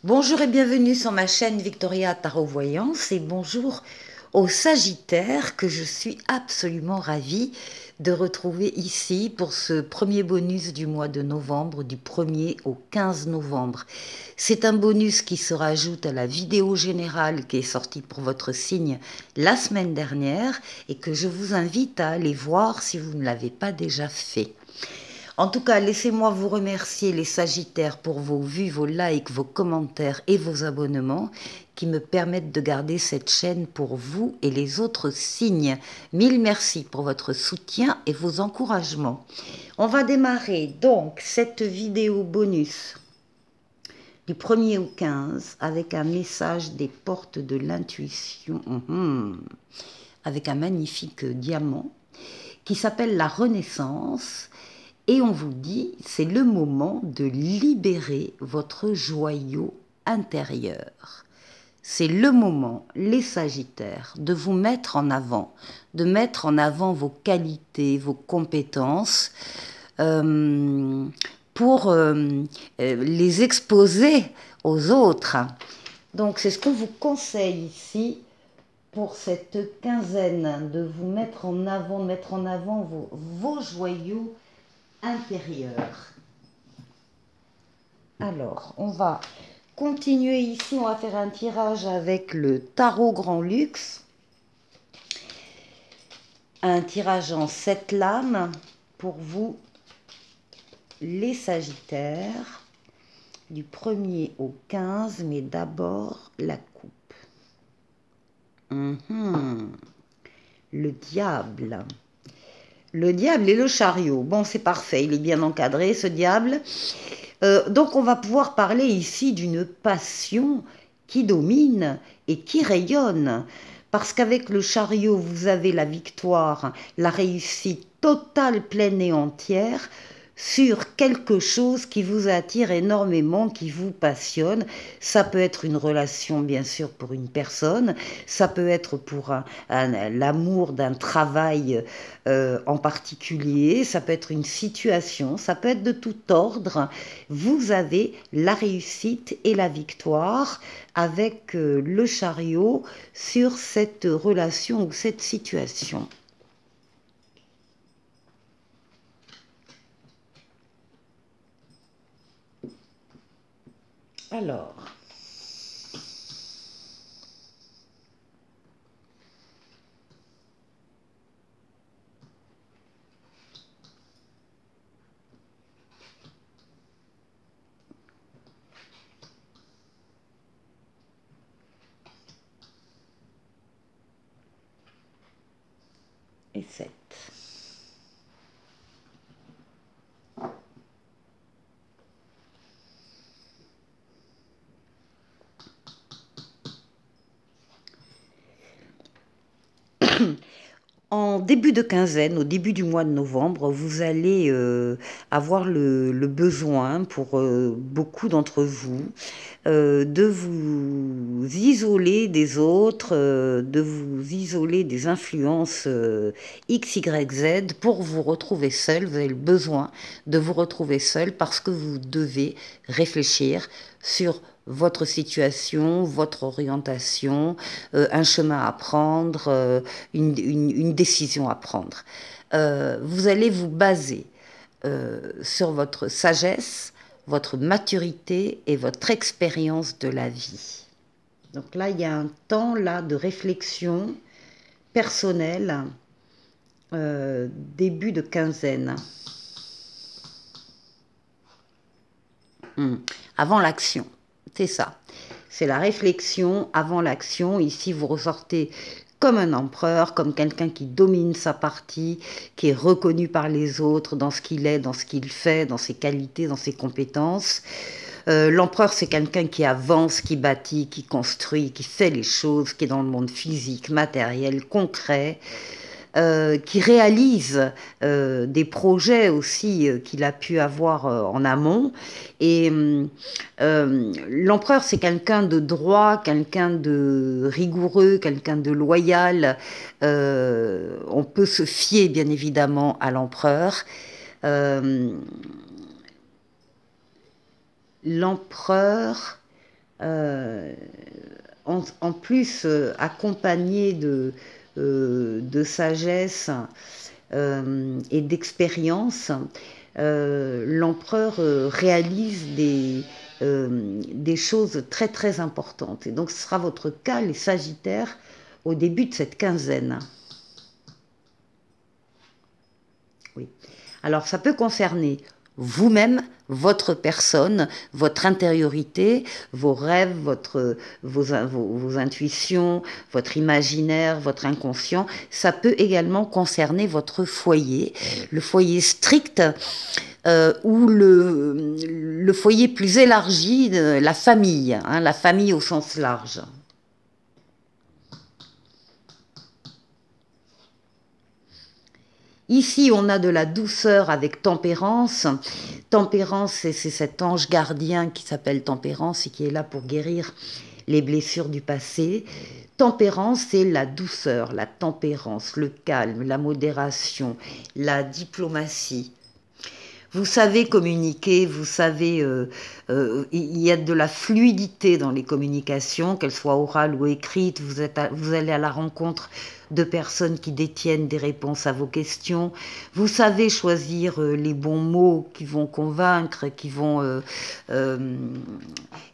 Bonjour et bienvenue sur ma chaîne Victoria Tarot Voyance et bonjour aux Sagittaires que je suis absolument ravie de retrouver ici pour ce premier bonus du mois de novembre, du 1er au 15 novembre. C'est un bonus qui se rajoute à la vidéo générale qui est sortie pour votre signe la semaine dernière et que je vous invite à aller voir si vous ne l'avez pas déjà fait. En tout cas, laissez-moi vous remercier les Sagittaires pour vos vues, vos likes, vos commentaires et vos abonnements qui me permettent de garder cette chaîne pour vous et les autres signes. Mille merci pour votre soutien et vos encouragements. On va démarrer donc cette vidéo bonus du 1er au 15 avec un message des portes de l'intuition, avec un magnifique diamant qui s'appelle la Renaissance. Et on vous dit, c'est le moment de libérer votre joyau intérieur. C'est le moment, les Sagittaires, de vous mettre en avant, de mettre en avant vos qualités, vos compétences, pour les exposer aux autres. Donc c'est ce qu'on vous conseille ici pour cette quinzaine, de vous mettre en avant, vos joyaux intérieur. Alors, on va continuer ici, on va faire un tirage avec le tarot Grand Luxe. Un tirage en 7 lames pour vous, les Sagittaires, du 1er au 15, mais d'abord la coupe. Le diable. Le diable et le chariot. Bon, c'est parfait, il est bien encadré, ce diable. Donc, on va pouvoir parler ici d'une passion qui domine et qui rayonne. Parce qu'avec le chariot, vous avez la victoire, la réussite totale, pleine et entière sur quelque chose qui vous attire énormément, qui vous passionne. Ça peut être une relation, bien sûr, pour une personne. Ça peut être pour l'amour d'un travail en particulier. Ça peut être une situation. Ça peut être de tout ordre. Vous avez la réussite et la victoire avec le chariot sur cette relation ou cette situation. Alors, et 7. En début de quinzaine, au début du mois de novembre, vous allez avoir le besoin, pour beaucoup d'entre vous, de vous isoler des autres, de vous isoler des influences X, Y, Z pour vous retrouver seul. Vous avez le besoin de vous retrouver seul parce que vous devez réfléchir sur votre situation, votre orientation, un chemin à prendre, une décision à prendre. Vous allez vous baser sur votre sagesse, votre maturité et votre expérience de la vie. Donc là, il y a un temps là de réflexion personnelle, début de quinzaine. Avant l'action, c'est ça. C'est la réflexion avant l'action. Ici, vous ressortez comme un empereur, comme quelqu'un qui domine sa partie, qui est reconnu par les autres dans ce qu'il est, dans ce qu'il fait, dans ses qualités, dans ses compétences. L'empereur, c'est quelqu'un qui avance, qui bâtit, qui construit, qui fait les choses, qui est dans le monde physique, matériel, concret, qui réalise des projets aussi qu'il a pu avoir en amont. Et l'empereur, c'est quelqu'un de droit, quelqu'un de rigoureux, quelqu'un de loyal. On peut se fier, bien évidemment, à l'empereur. L'empereur en plus accompagné de sagesse et d'expérience, l'empereur réalise des choses très très importantes. Et donc ce sera votre cas, les Sagittaires, au début de cette quinzaine. Oui. Alors ça peut concerner vous-même, votre personne, votre intériorité, vos rêves, vos intuitions, votre imaginaire, votre inconscient. Ça peut également concerner votre foyer, le foyer strict ou le foyer plus élargi, la famille, hein, la famille au sens large. Ici, on a de la douceur avec tempérance. Tempérance, c'est cet ange gardien qui s'appelle Tempérance et qui est là pour guérir les blessures du passé. Tempérance, c'est la douceur, la tempérance, le calme, la modération, la diplomatie. Vous savez communiquer, vous savez, il y a de la fluidité dans les communications, qu'elles soient orales ou écrites. Vous allez à la rencontre de personnes qui détiennent des réponses à vos questions. Vous savez choisir les bons mots qui vont convaincre,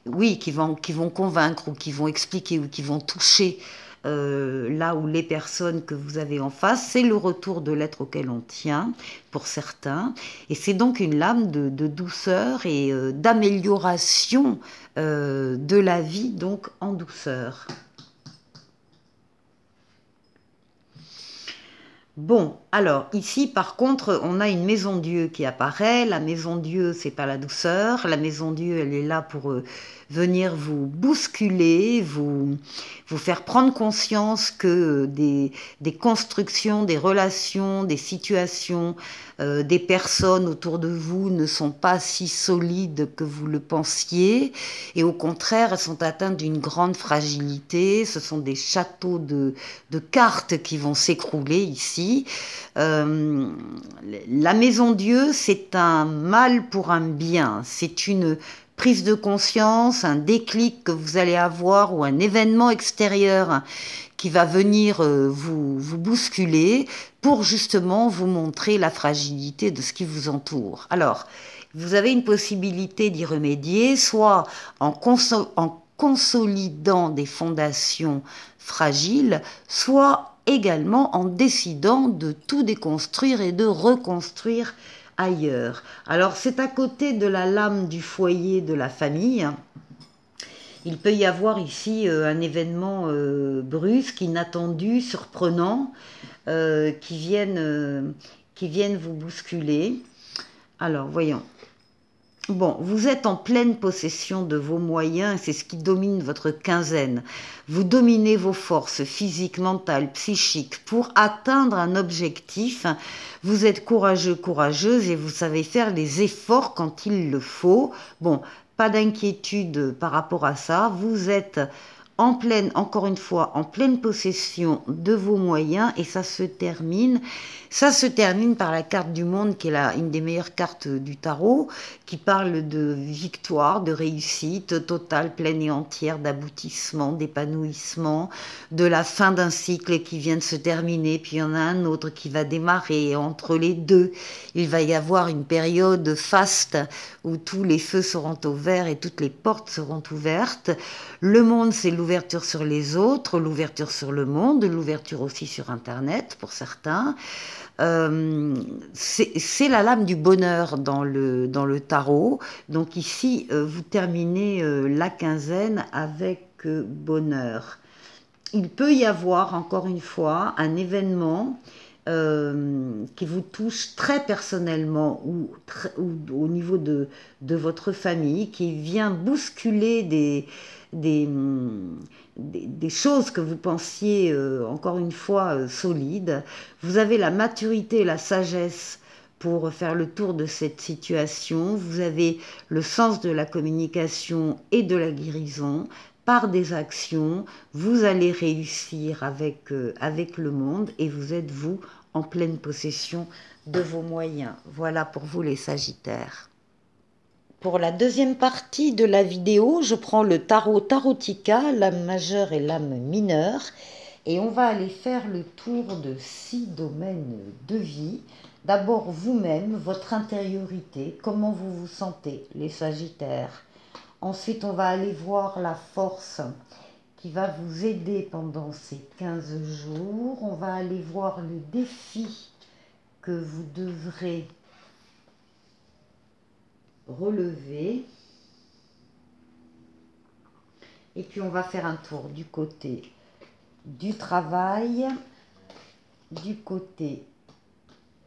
oui, qui vont convaincre ou qui vont expliquer ou qui vont toucher là où les personnes que vous avez en face, c'est le retour de l'être auquel on tient, pour certains. Et c'est donc une lame de douceur et d'amélioration de la vie, donc en douceur. Bon, alors ici par contre, on a une maison Dieu qui apparaît. La maison Dieu, c'est pas la douceur. La maison Dieu, elle est là pour venir vous bousculer, vous faire prendre conscience que des constructions, des relations, des situations, des personnes autour de vous ne sont pas si solides que vous le pensiez. Et au contraire, elles sont atteintes d'une grande fragilité. Ce sont des châteaux de cartes qui vont s'écrouler ici. La maison Dieu, c'est un mal pour un bien. C'est une prise de conscience, un déclic que vous allez avoir ou un événement extérieur qui va venir vous bousculer pour justement vous montrer la fragilité de ce qui vous entoure. Alors, vous avez une possibilité d'y remédier, soit en consolidant des fondations fragiles, soit également en décidant de tout déconstruire et de reconstruire ailleurs. Alors c'est à côté de la lame du foyer de la famille. Il peut y avoir ici un événement brusque, inattendu, surprenant, qui viennent vous bousculer. Alors voyons. Bon, vous êtes en pleine possession de vos moyens, c'est ce qui domine votre quinzaine. Vous dominez vos forces physiques, mentales, psychiques pour atteindre un objectif. Vous êtes courageux, courageuse et vous savez faire les efforts quand il le faut. Bon, pas d'inquiétude par rapport à ça. Vous êtes encore une fois, en pleine possession de vos moyens et ça se termine par la carte du monde qui est une des meilleures cartes du tarot, qui parle de victoire, de réussite totale, pleine et entière, d'aboutissement, d'épanouissement, de la fin d'un cycle qui vient de se terminer, puis il y en a un autre qui va démarrer. Et entre les deux, il va y avoir une période faste où tous les feux seront au vert et toutes les portes seront ouvertes. Le monde, c'est l'ouverture sur les autres, l'ouverture sur le monde, l'ouverture aussi sur Internet pour certains. C'est la lame du bonheur dans le tarot. Donc ici, vous terminez la quinzaine avec bonheur. Il peut y avoir, encore une fois, un événement qui vous touche très personnellement ou au niveau de votre famille, qui vient bousculer des choses que vous pensiez, encore une fois, solides. Vous avez la maturité et la sagesse pour faire le tour de cette situation. Vous avez le sens de la communication et de la guérison. Par des actions, vous allez réussir avec le monde et vous êtes, vous, en pleine possession de vos moyens. Voilà pour vous les Sagittaires. pour la deuxième partie de la vidéo, je prends le tarot Tarotica, l'âme majeure et l'âme mineure, et on va aller faire le tour de 6 domaines de vie. D'abord vous-même, votre intériorité, comment vous vous sentez, les Sagittaires. Ensuite, on va aller voir la force qui va vous aider pendant ces 15 jours. On va aller voir le défi que vous devrez relever. Et puis on va faire un tour du côté du travail, du côté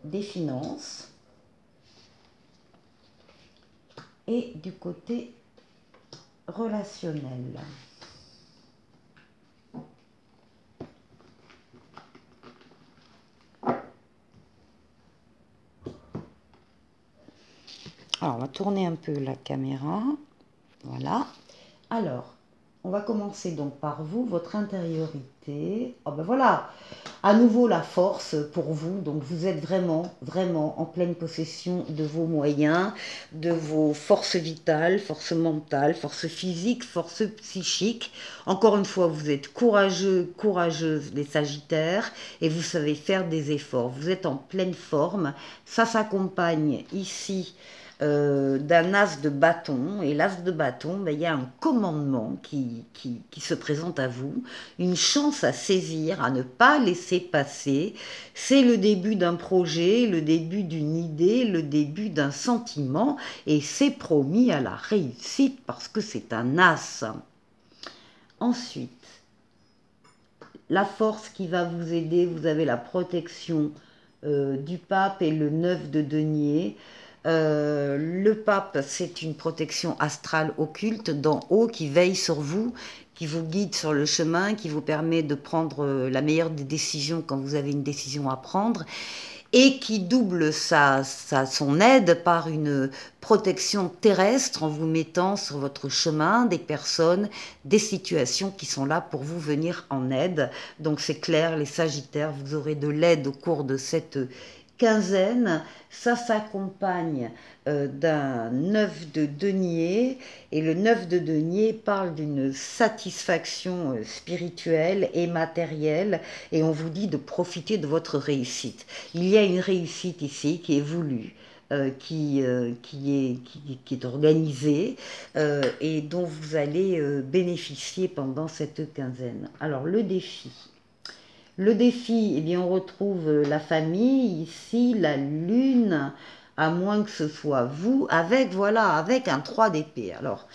des finances et du côté relationnel. Alors, on va tourner un peu la caméra. Voilà. Alors, on va commencer donc par vous, votre intériorité. Oh ben voilà, à nouveau la force pour vous. Donc vous êtes vraiment, vraiment en pleine possession de vos moyens, de vos forces vitales, forces mentales, forces physiques, forces psychiques. Encore une fois, vous êtes courageux, courageuses les Sagittaires et vous savez faire des efforts. Vous êtes en pleine forme. Ça s'accompagne ici d'un as de bâton. Et l'as de bâton, ben, il y a un commandement qui se présente à vous, une chance à saisir, à ne pas laisser passer. C'est le début d'un projet, le début d'une idée, le début d'un sentiment, et c'est promis à la réussite parce que c'est un as. Ensuite, la force qui va vous aider, vous avez la protection du pape et le 9 de denier. Le pape, c'est une protection astrale occulte d'en haut qui veille sur vous, qui vous guide sur le chemin, qui vous permet de prendre la meilleure des décisions quand vous avez une décision à prendre, et qui double son aide par une protection terrestre en vous mettant sur votre chemin des personnes, des situations qui sont là pour vous venir en aide. Donc c'est clair, les Sagittaires, vous aurez de l'aide au cours de cette quinzaine. Ça s'accompagne d'un 9 de denier, et le 9 de denier parle d'une satisfaction spirituelle et matérielle, et on vous dit de profiter de votre réussite. Il y a une réussite ici qui est voulue, qui est organisée et dont vous allez bénéficier pendant cette quinzaine. Alors le défi. Le défi, eh bien, on retrouve la famille, ici, la lune, à moins que ce soit vous, avec, voilà, avec un 3 d'épée. Alors,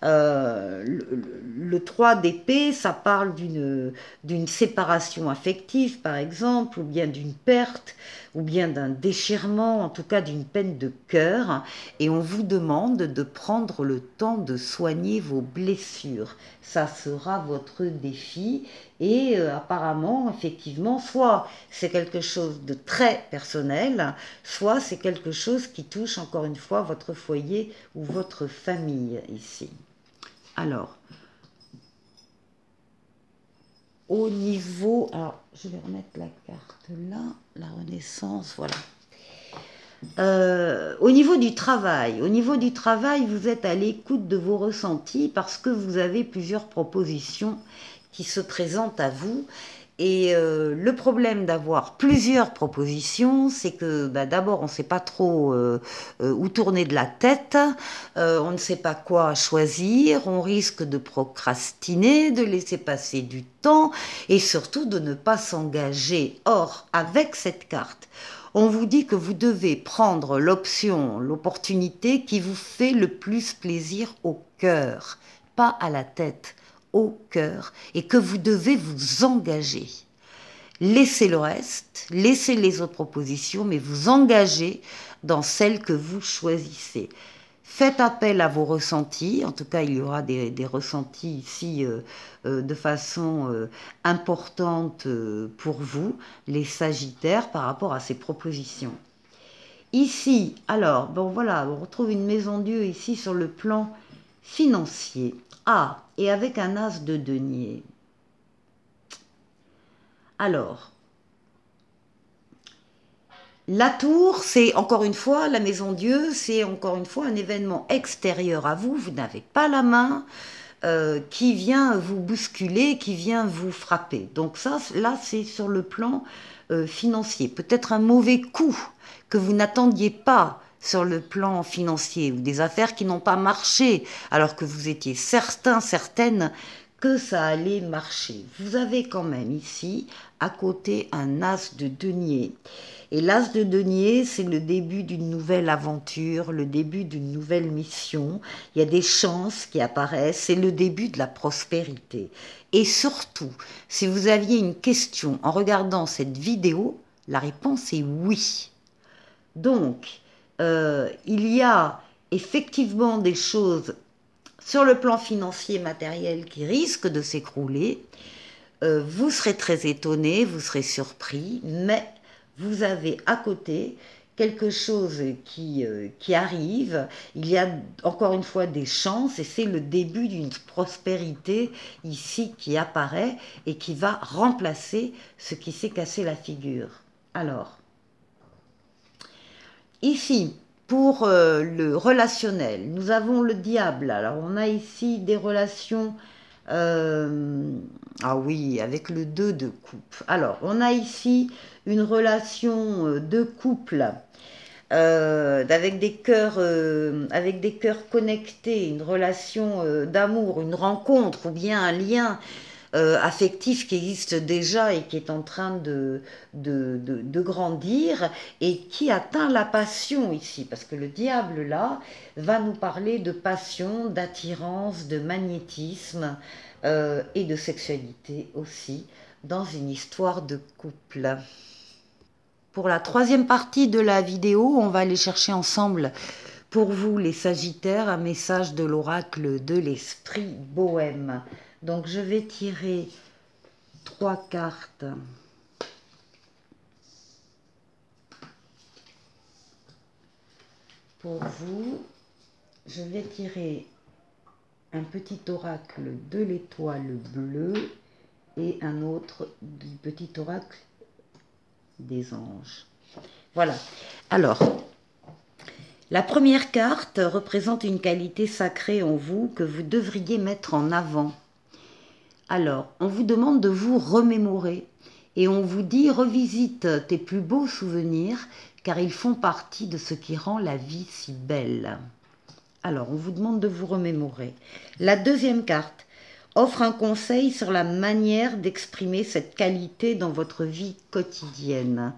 le 3 d'épée, ça parle d'une séparation affective, par exemple, ou bien d'une perte, ou bien d'un déchirement, en tout cas d'une peine de cœur, et on vous demande de prendre le temps de soigner vos blessures. Ça sera votre défi, et apparemment, effectivement, soit c'est quelque chose de très personnel, soit c'est quelque chose qui touche encore une fois votre foyer ou votre famille ici. Alors, au niveau, alors je vais remettre la carte là, la Renaissance, voilà. Au niveau du travail, vous êtes à l'écoute de vos ressentis parce que vous avez plusieurs propositions qui se présentent à vous. Et le problème d'avoir plusieurs propositions, c'est que d'abord, on ne sait pas trop où tourner de la tête, on ne sait pas quoi choisir, on risque de procrastiner, de laisser passer du temps et surtout de ne pas s'engager. Or, avec cette carte, on vous dit que vous devez prendre l'option, l'opportunité qui vous fait le plus plaisir au cœur, pas à la tête, au cœur, et que vous devez vous engager. Laissez le reste, laissez les autres propositions, mais vous engagez dans celle que vous choisissez. Faites appel à vos ressentis, en tout cas il y aura des ressentis ici de façon importante pour vous, les Sagittaires, par rapport à ces propositions. Ici, alors, bon voilà, on retrouve une maison Dieu ici sur le plan financier. Ah, et avec un as de denier. Alors, La tour, c'est encore une fois, la maison Dieu, c'est encore une fois un événement extérieur à vous, vous n'avez pas la main, qui vient vous bousculer, qui vient vous frapper. Donc ça, là, c'est sur le plan financier. Peut-être un mauvais coup que vous n'attendiez pas sur le plan financier, ou des affaires qui n'ont pas marché, alors que vous étiez certain, certaine que ça allait marcher. Vous avez quand même ici, à côté, un as de denier. Et l'as de denier, c'est le début d'une nouvelle aventure, le début d'une nouvelle mission. Il y a des chances qui apparaissent, c'est le début de la prospérité. Et surtout, si vous aviez une question en regardant cette vidéo, la réponse est oui. Donc, il y a effectivement des choses sur le plan financier matériel qui risquent de s'écrouler. Vous serez très étonné, vous serez surpris, mais vous avez à côté quelque chose qui arrive. Il y a encore une fois des chances et c'est le début d'une prospérité ici qui apparaît et qui va remplacer ce qui s'est cassé la figure. Alors, ici, pour le relationnel, nous avons le diable. Alors, on a ici des relations... ah oui, avec le 2 de coupe. Alors, on a ici une relation de couple avec des cœurs connectés, une relation d'amour, une rencontre ou bien un lien affectif qui existe déjà et qui est en train de grandir et qui atteint la passion ici. Parce que le diable, là, va nous parler de passion, d'attirance, de magnétisme et de sexualité aussi dans une histoire de couple. Pour la troisième partie de la vidéo, on va aller chercher ensemble pour vous les Sagittaires un message de l'oracle de l'esprit bohème. Donc je vais tirer 3 cartes. Pour vous, je vais tirer un petit oracle de l'étoile bleue et un autre du petit oracle des anges. Voilà. Alors, la première carte représente une qualité sacrée en vous que vous devriez mettre en avant. Alors, on vous demande de vous remémorer et on vous dit revisite tes plus beaux souvenirs car ils font partie de ce qui rend la vie si belle. Alors, on vous demande de vous remémorer. La deuxième carte offre un conseil sur la manière d'exprimer cette qualité dans votre vie quotidienne.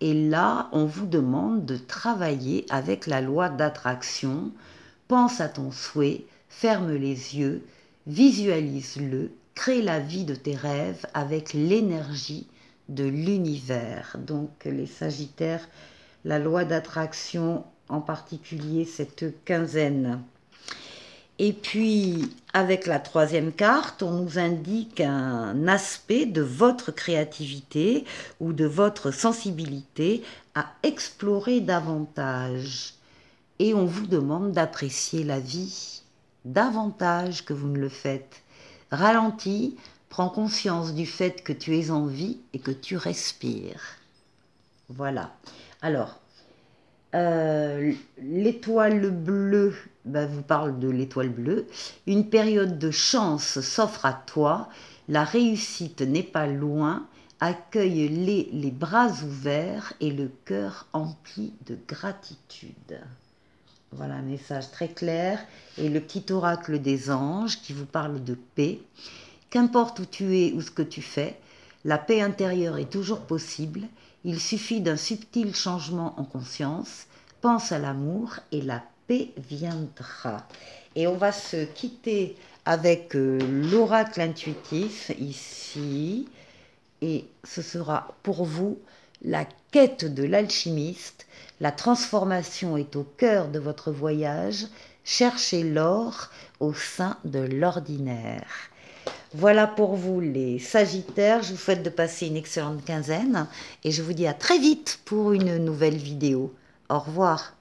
Et là, on vous demande de travailler avec la loi d'attraction. Pense à ton souhait, ferme les yeux, visualise-le, crée la vie de tes rêves avec l'énergie de l'univers. Donc les Sagittaires, la loi d'attraction en particulier cette quinzaine. Et puis, avec la troisième carte, on nous indique un aspect de votre créativité ou de votre sensibilité à explorer davantage. Et on vous demande d'apprécier la vie davantage que vous ne le faites. Ralentis, prends conscience du fait que tu es en vie et que tu respires. Voilà. Alors, l'étoile bleue, vous parle de l'étoile bleue. Une période de chance s'offre à toi. La réussite n'est pas loin. Accueille-les les bras ouverts et le cœur empli de gratitude. Voilà un message très clair. Et le petit oracle des anges qui vous parle de paix. Qu'importe où tu es ou ce que tu fais, la paix intérieure est toujours possible. Il suffit d'un subtil changement en conscience. Pense à l'amour et la paix viendra. Et on va se quitter avec l'oracle intuitif ici. Et ce sera pour vous la quête de l'alchimiste. La transformation est au cœur de votre voyage. Cherchez l'or au sein de l'ordinaire. Voilà pour vous les Sagittaires. Je vous souhaite de passer une excellente quinzaine. Et je vous dis à très vite pour une nouvelle vidéo. Au revoir.